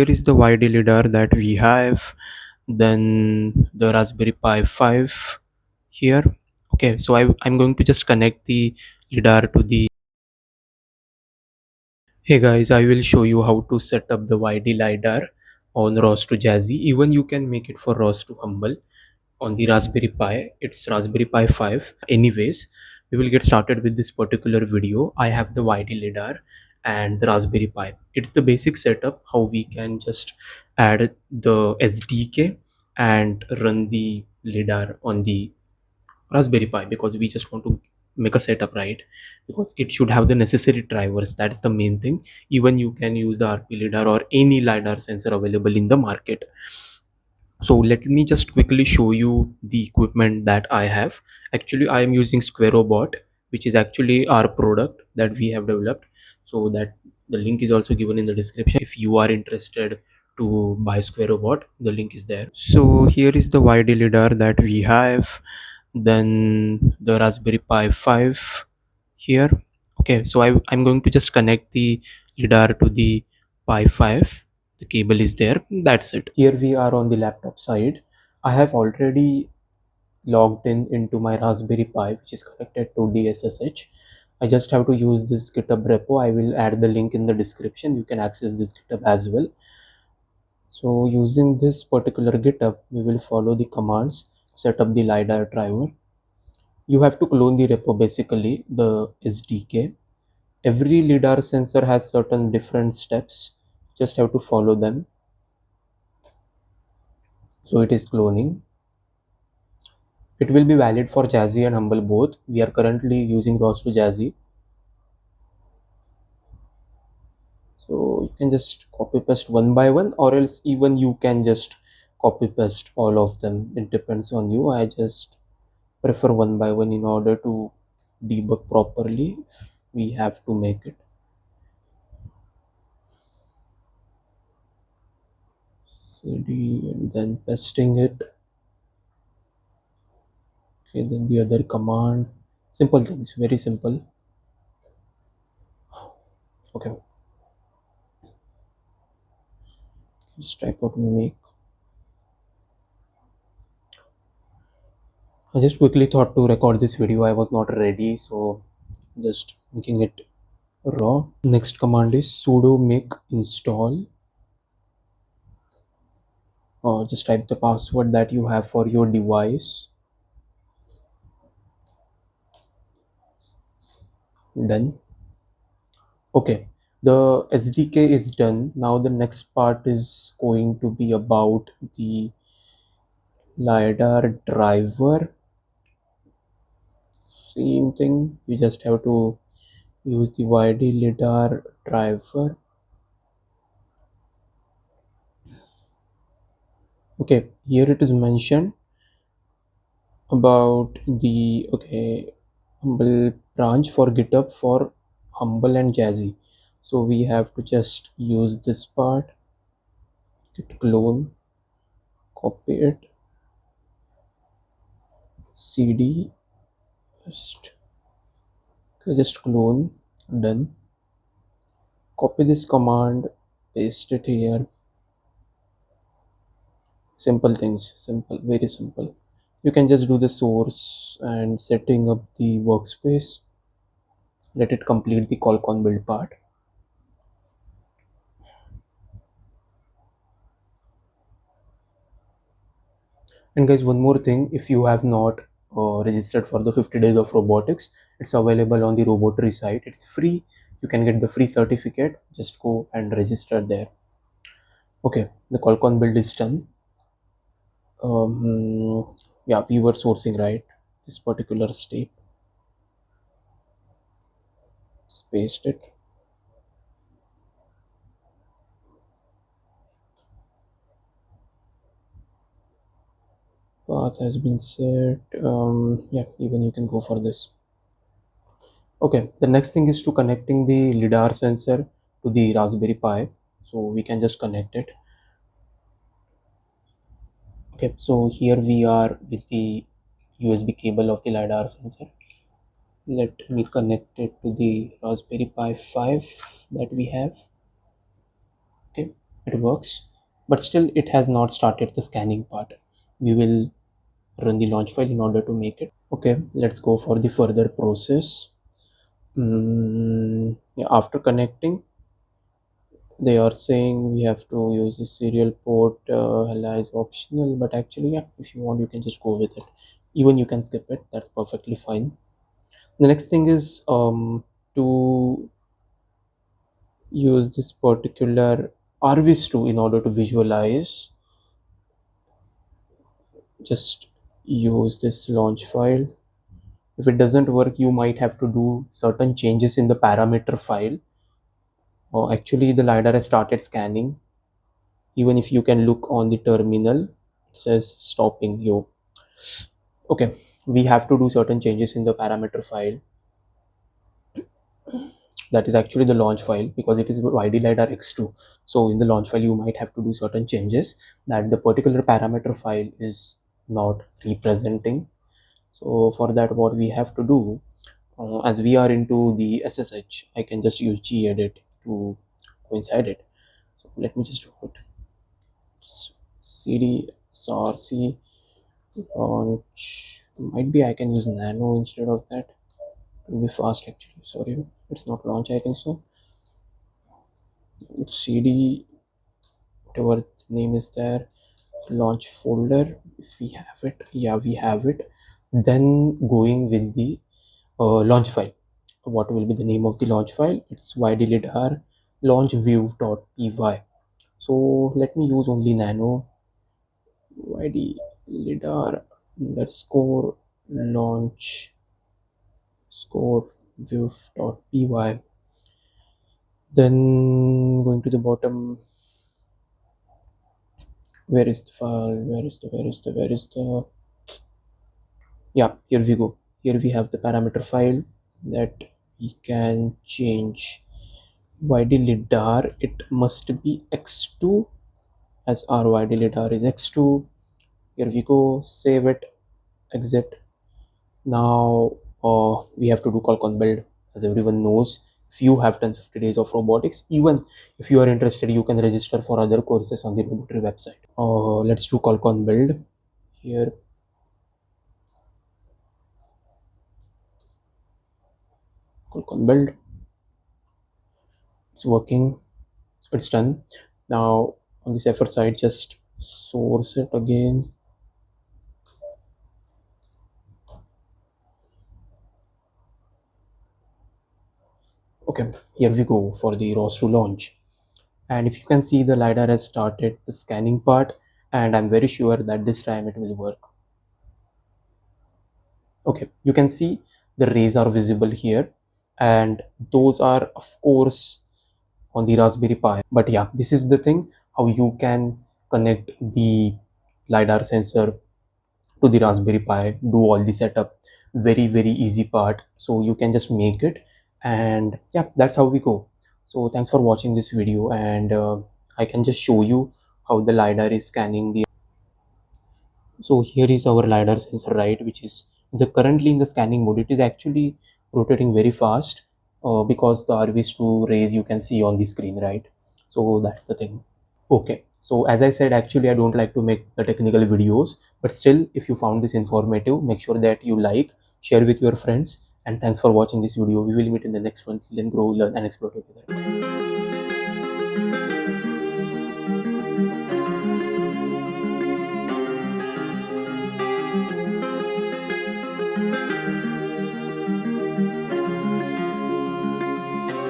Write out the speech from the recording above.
Here is the YDLidar that we have, then the Raspberry Pi 5 here. Okay, so I'm going to just connect the lidar to the. Hey guys, I will show you how to set up the YDLidar on ROS2 Jazzy. Even you can make it for ROS2 Humble on the Raspberry Pi. It's Raspberry Pi 5. Anyways, we will get started with this particular video. I have the YDLidar and the Raspberry Pi. It's the basic setup how we can just add the SDK and run the lidar on the Raspberry Pi, because we just want to make a setup, right? Because it should have the necessary drivers. That's the main thing. Even you can use the RP lidar or any lidar sensor available in the market. So let me just quickly show you the equipment that I have. Actually, I am using Squarobot, which is actually our product that we have developed. So that the link is also given in the description. If you are interested to buy Squarobot, the link is there. So here is the YD lidar that we have, then the Raspberry Pi 5 here. Okay, so I'm going to just connect the lidar to the Pi 5. The cable is there. That's it. Here we are on the laptop side. I have already logged in into my Raspberry Pi, which is connected to the SSH. I just have to use this GitHub repo. I will add the link in the description. You can access this GitHub as well. So using this particular GitHub, we will follow the commands, set up the LiDAR driver. You have to clone the repo, basically the SDK. Every LiDAR sensor has certain different steps. Just have to follow them. So it is cloning. It will be valid for Jazzy and Humble both. We are currently using ROS2 Jazzy. So you can just copy paste one by one, or else even you can just copy paste all of them. It depends on you. I just prefer one by one in order to debug properly. We have to make it. CD and then pasting it. Okay, then the other command. Simple things, very simple. Okay, just type out make. I just quickly thought to record this video. I was not ready, so just making it raw. Next command is sudo make install. Just type the password that you have for your device. Done. Okay, the SDK is done. Now the next part is going to be about the LiDAR driver. Same thing, you just have to use the YDLidar driver. Okay, here it is mentioned about the Humble branch for GitHub for Humble and Jazzy. So we have to just use this part, git clone, copy it, cd paste. Okay, just clone, done. Copy this command, paste it here. Simple things, simple, very simple. You can just do the source and setting up the workspace. Let it complete the Qualcomm build part. And guys, one more thing, if you have not registered for the 50 days of robotics, it's available on the Robotry site. It's free. You can get the free certificate. Just go and register there. Okay, the Qualcomm build is done. Yeah, we were sourcing, right, this particular step. Just paste it. Path has been set. Yeah, even you can go for this. Okay, the next thing is to connecting the LiDAR sensor to the Raspberry Pi. So we can just connect it. Okay, so here we are with the USB cable of the LiDAR sensor. Let me connect it to the Raspberry Pi 5 that we have. Okay, it works, but still it has not started the scanning part. We will run the launch file in order to make it. Okay, let's go for the further process. Yeah, after connecting, they are saying we have to use the serial port. Hella is optional, but actually, yeah, if you want, you can just go with it. Even you can skip it, that's perfectly fine. The next thing is to use this particular ROS2 in order to visualize. Just use this launch file. If it doesn't work, you might have to do certain changes in the parameter file. Actually, the LiDAR has started scanning. Even if you can look on the terminal, it says stopping you. Okay, we have to do certain changes in the parameter file. That is actually the launch file, because it is YDLidar X2. So in the launch file, you might have to do certain changes that the particular parameter file is not representing. So for that, what we have to do, as we are into the SSH, I can just use gedit to coincide it. So let me just do it. cd src launch. Might be I can use nano instead of that. It will be fast actually. Sorry, it's not launch, I think so. It's cd, whatever name is there, launch folder. If we have it, yeah, we have it. Then going with the launch file. What will be the name of the launch file? It's YDLidar launch view.py. So let me use only nano YDLidar underscore launch score view.py. Then going to the bottom, where is the file? Where is the yeah, here we go. Here we have the parameter file that we can change. YDLidar, it must be x2, as our YDLidar is x2. Here we go, save it, exit. Now we have to do call build. As everyone knows, if you have done 50 days of robotics, even if you are interested, you can register for other courses on the robotics website. Let's do call build. Here, call build. It's working, it's done. Now on the Zephyr side, just source it again. Okay, here we go for the ROS2 launch. And if you can see, the LiDAR has started the scanning part, and I'm very sure that this time it will work. Okay, you can see the rays are visible here, and those are of course on the Raspberry Pi. But yeah, this is the thing, how you can connect the LiDAR sensor to the Raspberry Pi, do all the setup. Very easy part, so you can just make it. And yeah, that's how we go. So thanks for watching this video, and I can just show you how the LiDAR is scanning the. So here is our LiDAR sensor, right, which is currently in the scanning mode. It is actually rotating very fast because the ROS2 rays you can see on the screen, right? So that's the thing. Okay, so as I said, actually I don't like to make the technical videos, but still, if you found this informative, make sure that you like, share with your friends, and thanks for watching this video. We will meet in the next one. Till then, grow, learn, and explore together.